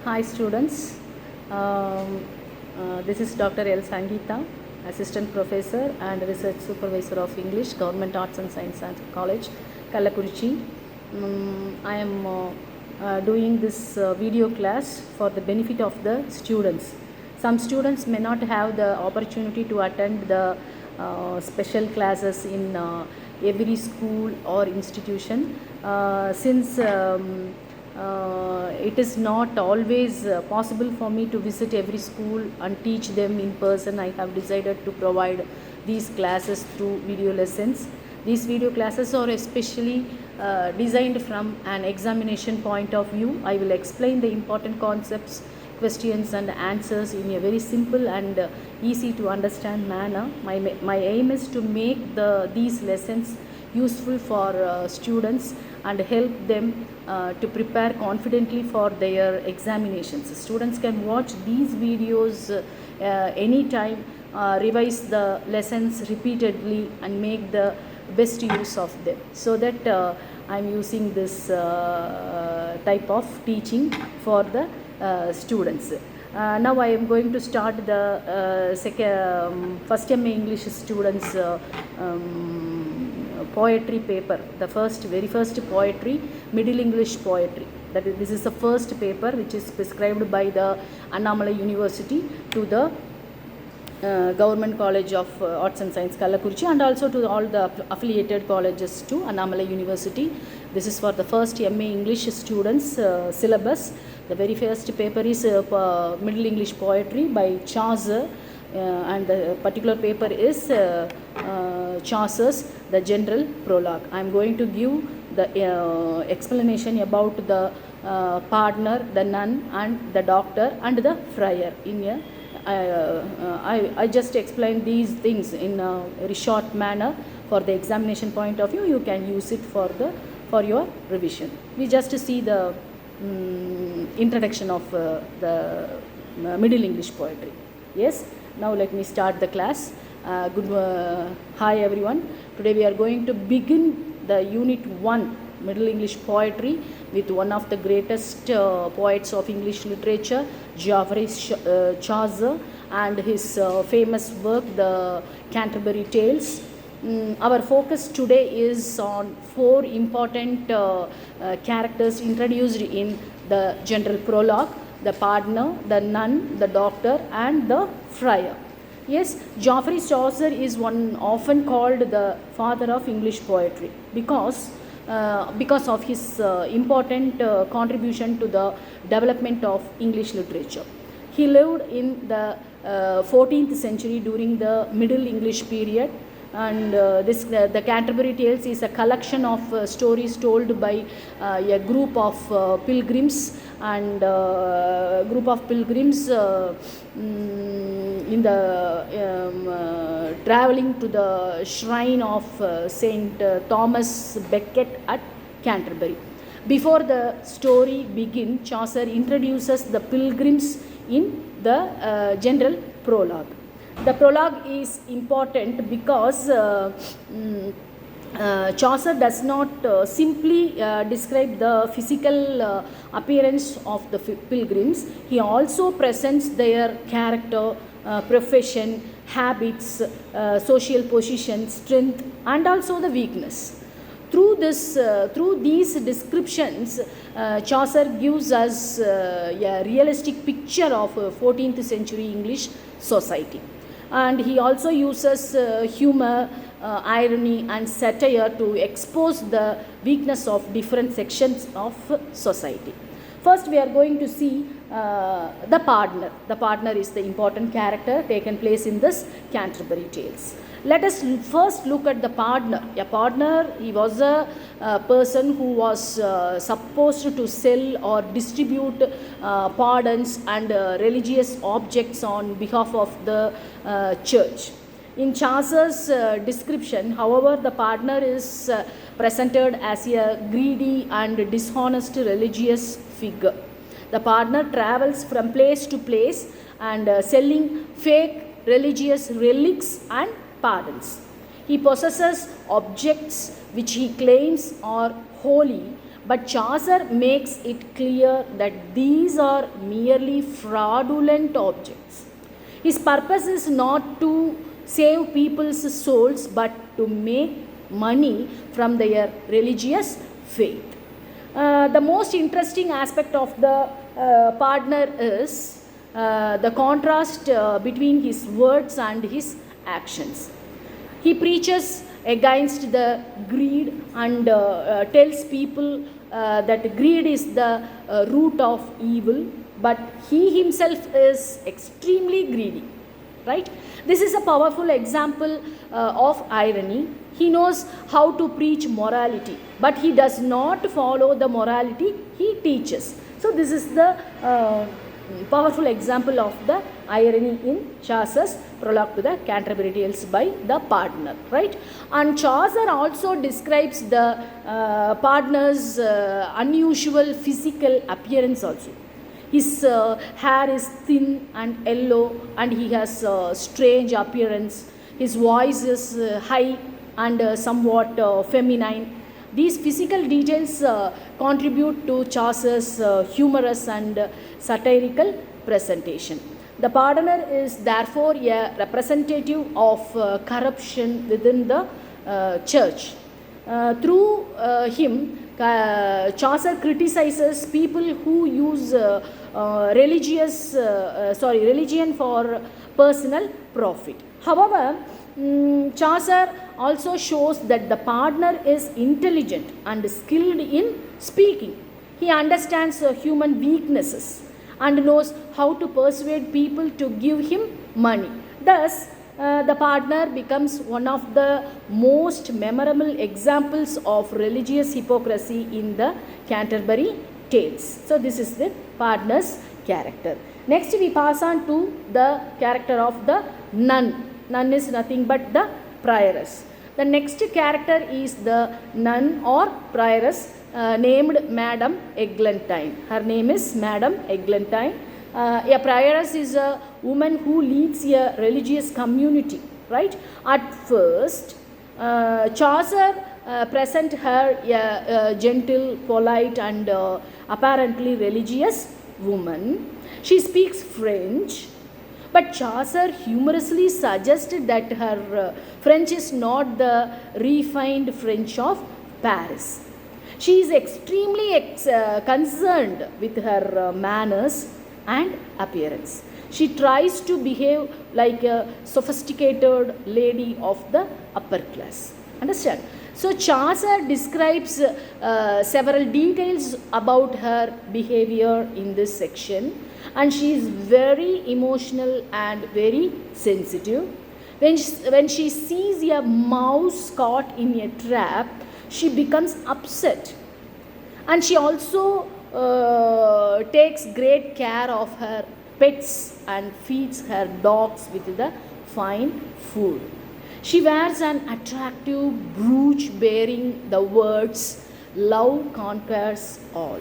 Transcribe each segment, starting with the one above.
Hi students, this is Dr. L. Sangeeta, Assistant Professor and Research Supervisor of English, Government Arts and Science College, Kallakurichi. I am doing this video class for the benefit of the students. Some students may not have the opportunity to attend the special classes in every school or institution since it is not always possible for me to visit every school and teach them in person. I have decided to provide these classes through video lessons. These video classes are especially designed from an examination point of view. I will explain the important concepts, questions and answers in a very simple and easy to understand manner. My aim is to make these lessons useful for students and help them to prepare confidently for their examinations. Students can watch these videos anytime, revise the lessons repeatedly and make the best use of them. So that I am using this type of teaching for the students. Now I am going to start the first MA English students poetry paper, the very first poetry, Middle English poetry. That is, this is the first paper which is prescribed by the Annamalai University to the Government College of Arts and Science, Kallakurichi, and also to all the affiliated colleges to Annamalai University. This is for the first MA English students syllabus. The very first paper is Middle English poetry by Chaucer. And the particular paper is Chaucer's The General Prologue. I am going to give the explanation about the pardoner, the nun and the doctor and the friar. I just explained these things in a very short manner for the examination point of view. You can use it for your revision. We just see the introduction of the Middle English poetry. Yes. Now let me start the class. Hi everyone. Today we are going to begin the Unit 1 Middle English Poetry with one of the greatest poets of English literature, Geoffrey Chaucer, and his famous work, the Canterbury Tales. Our focus today is on 4 important characters introduced in the general prologue: the pardoner, the nun, the doctor and the friar. Yes, Geoffrey Chaucer is often called the father of English poetry because of his important contribution to the development of English literature. He lived in the 14th century during the Middle English period, and the Canterbury Tales is a collection of stories told by a group of pilgrims in the traveling to the shrine of Saint Thomas Becket at Canterbury. Before the story begins, Chaucer introduces the pilgrims in the general prologue. The prologue is important because Chaucer does not simply describe the physical appearance of the pilgrims. He also presents their character, profession, habits, social position, strength and also the weakness. Through these descriptions, Chaucer gives us a realistic picture of 14th century English society. And he also uses humor, irony and satire to expose the weakness of different sections of society. First we are going to see the pardoner. The pardoner is the important character taken place in this Canterbury Tales. Let us first look at the pardoner. A pardoner, he was a person who was supposed to sell or distribute pardons and religious objects on behalf of the church. In Chaucer's description, however, the pardoner is presented as a greedy and dishonest religious figure. The pardoner travels from place to place and selling fake religious relics and pardons. He possesses objects which he claims are holy but Chaucer makes it clear that these are merely fraudulent objects. His purpose is not to save people's souls but to make money from their religious faith. The most interesting aspect of the partner is the contrast between his words and his actions. He preaches against the greed and tells people that greed is the root of evil, but he himself is extremely greedy, right? This is a powerful example of irony. He knows how to preach morality, but he does not follow the morality he teaches. So this is the powerful example of the irony in Chaucer's Prologue to the Canterbury Tales by the partner, right? And Chaucer also describes the partner's unusual physical appearance also. His hair is thin and yellow and he has a strange appearance. His voice is high and somewhat feminine. These physical details contribute to Chaucer's humorous and satirical presentation. The pardoner is therefore a representative of corruption within the church. Through him, Chaucer criticizes people who use religion for personal profit. However, Chaucer also shows that the partner is intelligent and skilled in speaking. He understands human weaknesses and knows how to persuade people to give him money. Thus, the partner becomes one of the most memorable examples of religious hypocrisy in the Canterbury Tales. So, this is the partner's character. Next, we pass on to the character of the nun. Nun is nothing but the prioress. The next character is the nun or prioress named Madame Eglantine. Her name is Madame Eglantine. A prioress is a woman who leads a religious community, right? At first, Chaucer present her a gentle, polite and apparently religious woman. She speaks French, but Chaucer humorously suggested that her French is not the refined French of Paris. She is extremely concerned with her manners and appearance. She tries to behave like a sophisticated lady of the upper class. Understand? So Chaucer describes several details about her behavior in this section, and she is very emotional and very sensitive. When she sees a mouse caught in a trap, she becomes upset, and she also takes great care of her pets and feeds her dogs with the fine food. She wears an attractive brooch bearing the words, "Love conquers all."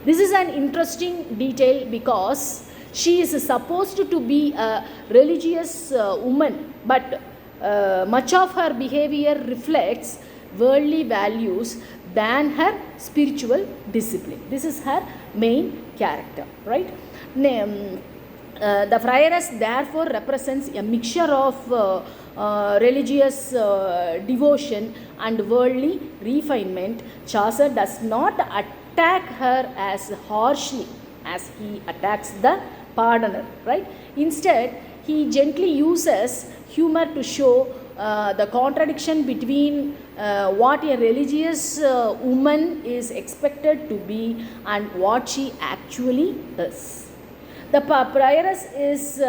This is an interesting detail because she is supposed to be a religious woman, but much of her behavior reflects worldly values than her spiritual discipline. This is her main character, right? The friaress therefore represents a mixture of religious devotion and worldly refinement. Chaucer does not attack her as harshly as he attacks the pardoner, right? Instead, he gently uses humor to show the contradiction between what a religious woman is expected to be and what she actually is. The prioress is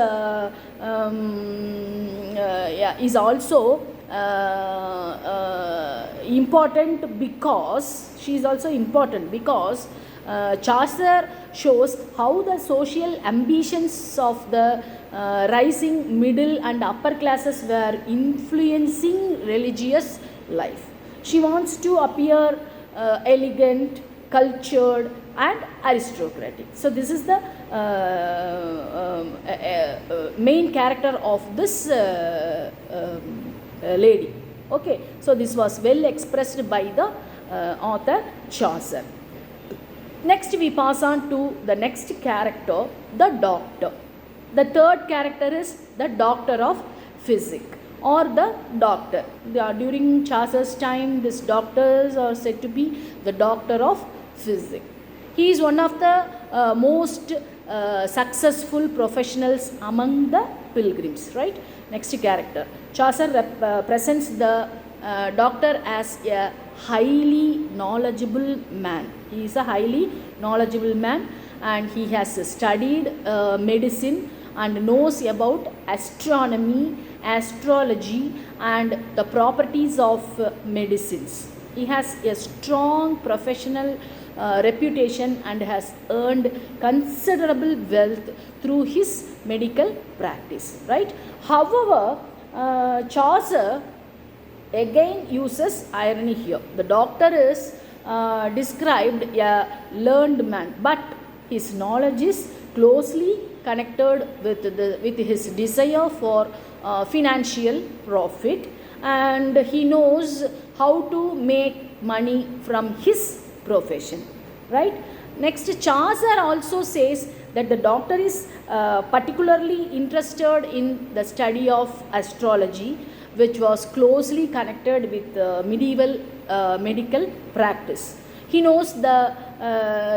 also important because Chaucer shows how the social ambitions of the rising middle and upper classes were influencing religious life. She wants to appear elegant, cultured and aristocratic. So this is the main character of this lady. Okay, so this was well expressed by the author Chaucer. Next we pass on to the next character, the doctor. The third character is the doctor of physics or the doctor. During Chaucer's time, these doctors are said to be the doctor of physics. He is one of the most successful professionals among the pilgrims, right? Next character. Chaucer presents the doctor as a highly knowledgeable man. He is a highly knowledgeable man and he has studied medicine and knows about astronomy, astrology and the properties of medicines. He has a strong professional reputation and has earned considerable wealth through his medical practice, right? However, Chaucer again uses irony here. The doctor is described a learned man, but his knowledge is closely connected with his desire for financial profit, and he knows how to make money from his profession, right? Next, Chaucer also says that the doctor is particularly interested in the study of astrology, which was closely connected with medieval medical practice. He knows the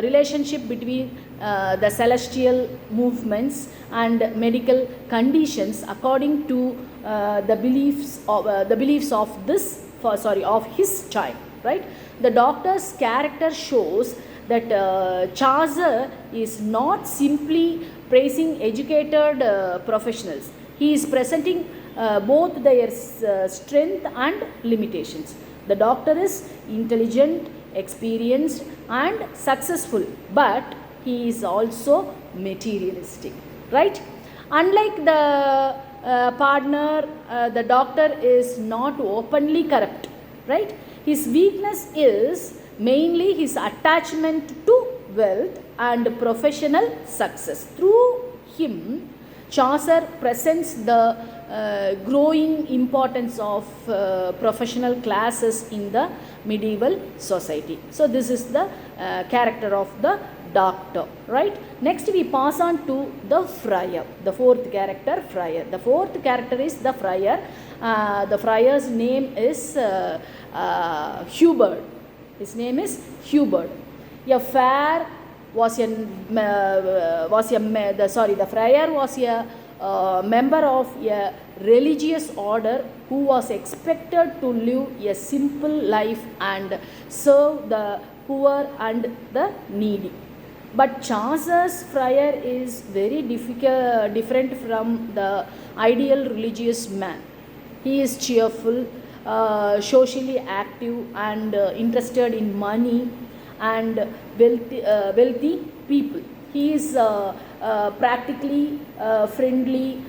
relationship between the celestial movements and medical conditions according to the beliefs of his time, right? The doctor's character shows that Chaucer is not simply praising educated professionals. He is presenting both their strength and limitations. The doctor is intelligent, experienced and successful, but he is also materialistic, right? Unlike the partner, the doctor is not openly corrupt, right? His weakness is mainly his attachment to wealth and professional success. Through him, Chaucer presents the growing importance of professional classes in the medieval society. So this is the character of the doctor, right? Next we pass on to the friar, the fourth character, friar. The fourth character is the friar. The friar's name is Hubert. His name is Hubert. The friar was a member of a religious order who was expected to live a simple life and serve the poor and the needy. But Chaucer's friar is very different from the ideal religious man. He is cheerful, socially active and interested in money and wealthy people. He is practically friendly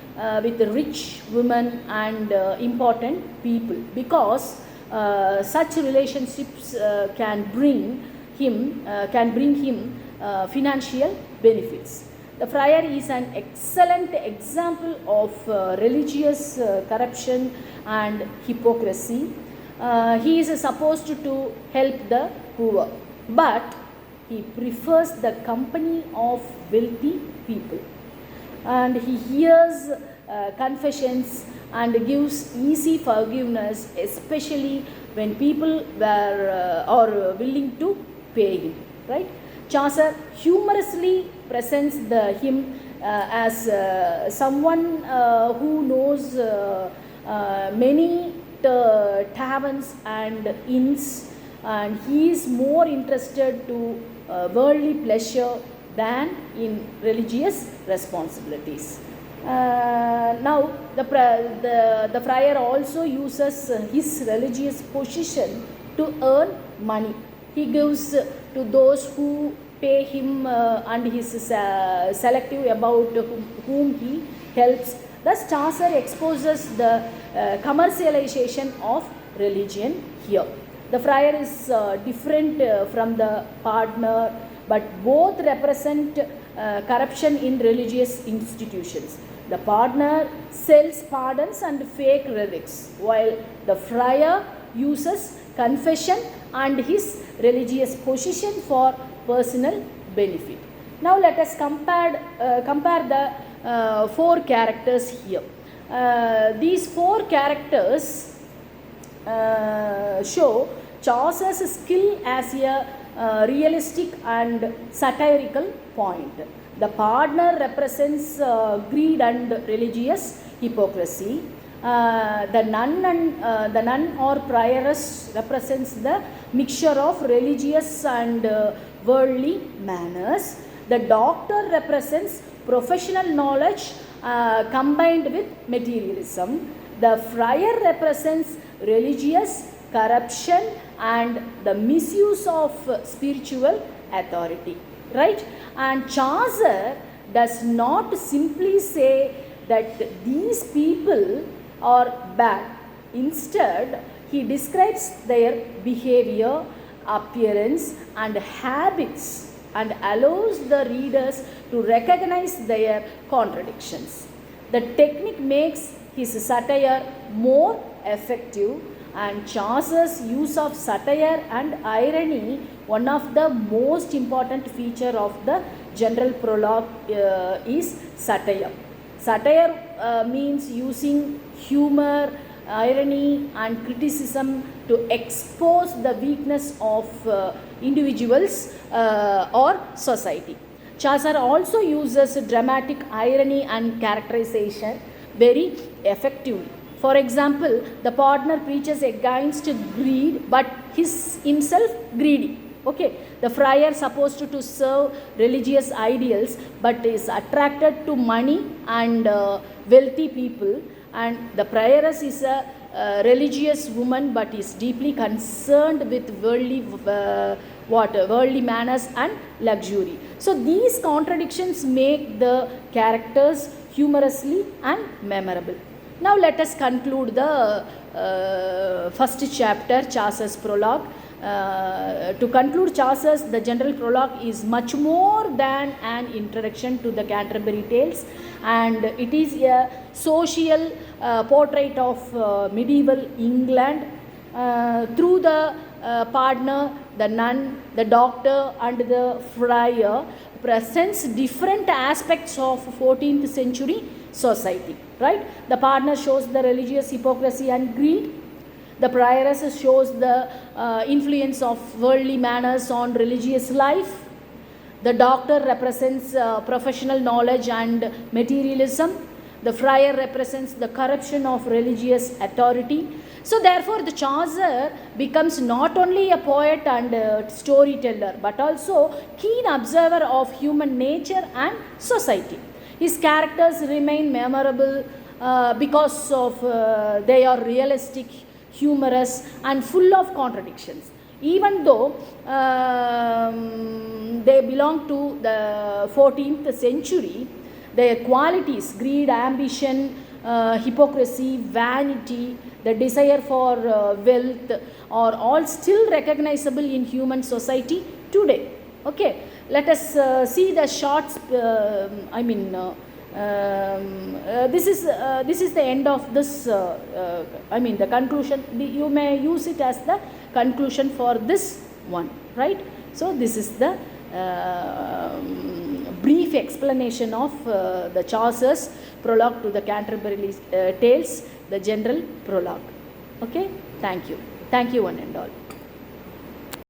with rich women and important people, because such relationships can bring him financial benefits. The friar is an excellent example of religious corruption and hypocrisy. He is supposed to help the poor, but he prefers the company of wealthy people, and he hears confessions and gives easy forgiveness, especially when people are willing to pay him, right? Chaucer humorously presents him as someone who knows many taverns and inns, and he is more interested to worldly pleasure than in religious responsibilities. Now the friar also uses his religious position to earn money. He gives to those who pay him and he is selective about whom he helps. Thus Chaucer exposes the commercialization of religion here. The friar is different from the partner, but both represent corruption in religious institutions. The partner sells pardons and fake relics, while the friar uses confession and his religious position for personal benefit. Now let us compare the 4 characters here. These 4 characters show Chaucer's skill as a realistic and satirical point. The partner represents greed and religious hypocrisy. The nun or prioress represents the mixture of religious and worldly manners. The doctor represents professional knowledge combined with materialism. The friar represents religious corruption and the misuse of spiritual authority, right? And Chaucer does not simply say that these people are bad. Instead, he describes their behavior, appearance and habits and allows the readers to recognize their contradictions. The technique makes his satire more effective, and Chaucer's use of satire and irony one of the most important feature of the general prologue is satire. Satire means using humor, irony and criticism to expose the weakness of individuals or society. Chaucer also uses dramatic irony and characterization very effectively. For example, the partner preaches against greed but is himself greedy. Okay, the friar supposed to serve religious ideals but is attracted to money and wealthy people, and the prioress is a religious woman but is deeply concerned with worldly manners and luxury. So these contradictions make the characters humorously and memorable. Now let us conclude the first chapter, Chaucer's Prologue. To conclude Chaucer's, the general prologue is much more than an introduction to the Canterbury Tales, and it is a social portrait of medieval England through the partner, the nun, the doctor and the friar presents different aspects of 14th century society, right? The partner shows the religious hypocrisy and greed. The prioress shows the influence of worldly manners on religious life. The doctor represents professional knowledge and materialism. The friar represents the corruption of religious authority. So therefore the Chaucer becomes not only a poet and a storyteller but also keen observer of human nature and society. His characters remain memorable because of they are realistic, humorous and full of contradictions. Even though they belong to the 14th century, their qualities, greed, ambition, hypocrisy, vanity, the desire for wealth are all still recognizable in human society today. Okay, let us see the shorts. This is the end of this. The conclusion. You may use it as the conclusion for this one, right? So this is the brief explanation of the Chaucer's prologue to the Canterbury Tales, the general prologue. Okay, thank you one and all.